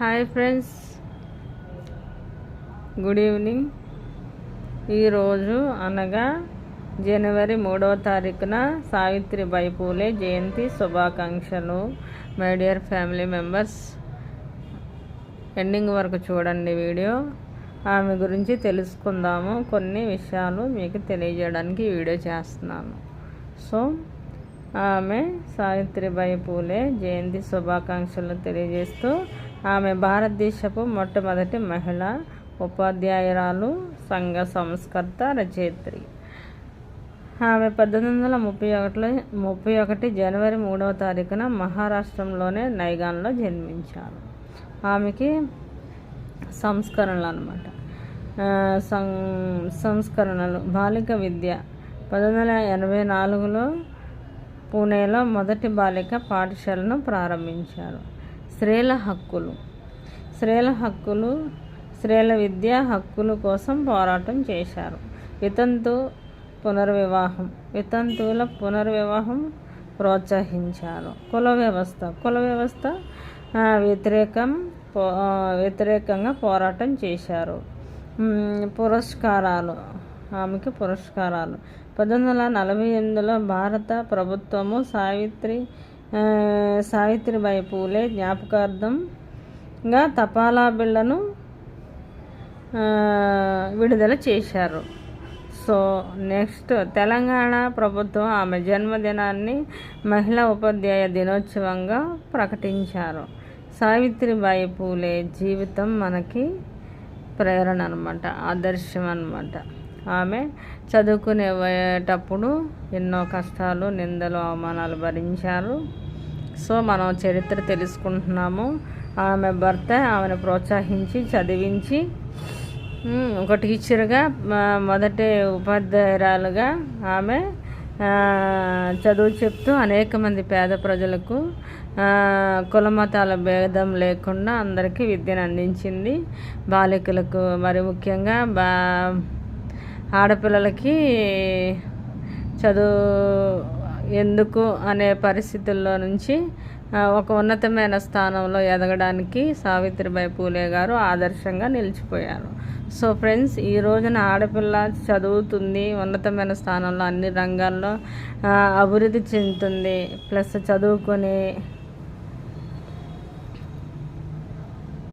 Hi friends, good evening. ఈరోజు అనగా జనవరి 3వ తారీఖున సావిత్రిబాయి పూలే జయంతి శుభాకాంక్షలు. My dear family members, ending వరకు చూడండి వీడియో. ఆమె గురించి తెలుసుకుందాము. కొన్ని విషయాలు మీకు తెలియజేయడానికి ఈ వీడియో చేస్తున్నాను. సో ఆమె సావిత్రిబాయి పూలే జయంతి శుభాకాంక్షలు తెలియజేస్తూ, ఆమె భారతదేశపు మొట్టమొదటి మహిళా ఉపాధ్యాయురాలు, సంఘ సంస్కర్త, రచయిత్రి. ఆమె 1831 జనవరి 3వ తారీఖున మహారాష్ట్రంలోనే నైగాన్లో జన్మించారు. ఆమెకి సంస్కరణలు బాలిక విద్య 1884లో పూణేలో మొదటి బాలిక పాఠశాలను ప్రారంభించారు. స్త్రీల హక్కులు, స్త్రీల విద్యా హక్కుల కోసం పోరాటం చేశారు. వితంతువుల పునర్వివాహం ప్రోత్సహించారు. కుల వ్యవస్థ వ్యతిరేకంగా పోరాటం చేశారు. ఆమెకి పురస్కారాలు 1848లో భారత ప్రభుత్వము సావిత్రిబాయి పూలే జ్ఞాపకార్థంగా తపాలా బిళ్లను విడుదల చేశారు. సో నెక్స్ట్, తెలంగాణ ప్రభుత్వం ఆమె జన్మదినాన్ని మహిళా ఉపాధ్యాయ దినోత్సవంగా ప్రకటించారు. సావిత్రిబాయి పూలే జీవితం మనకి ప్రేరణ అన్నమాట, ఆదర్శం అన్నమాట. ఆమె చదువుకునేటప్పుడు ఎన్నో కష్టాలు, నిందలు, అవమానాలు భరించారు. సో మనం చరిత్ర తెలుసుకుంటున్నాము. ఆమె భర్త ఆమెను ప్రోత్సహించి చదివించి ఒక టీచర్గా, మొదటి ఉపాధ్యాయురాలుగా ఆమె చదువు చెప్తూ అనేక మంది పేద ప్రజలకు కులమతాల భేదం లేకుండా అందరికీ విద్యను అందించింది. బాలికలకు, మరి ముఖ్యంగా ఆడపిల్లలకి చదువు ఎందుకు అనే పరిస్థితుల్లో నుంచి ఒక ఉన్నతమైన స్థానంలో ఎదగడానికి సావిత్రిబాయి పూలే గారు ఆదర్శంగా నిలిచిపోయారు. సో ఫ్రెండ్స్, ఈ రోజున ఆడపిల్ల చదువుతుంది, ఉన్నతమైన స్థానంలో అన్ని రంగాల్లో అభివృద్ధి చెందుతుంది, ప్లస్ చదువుకొని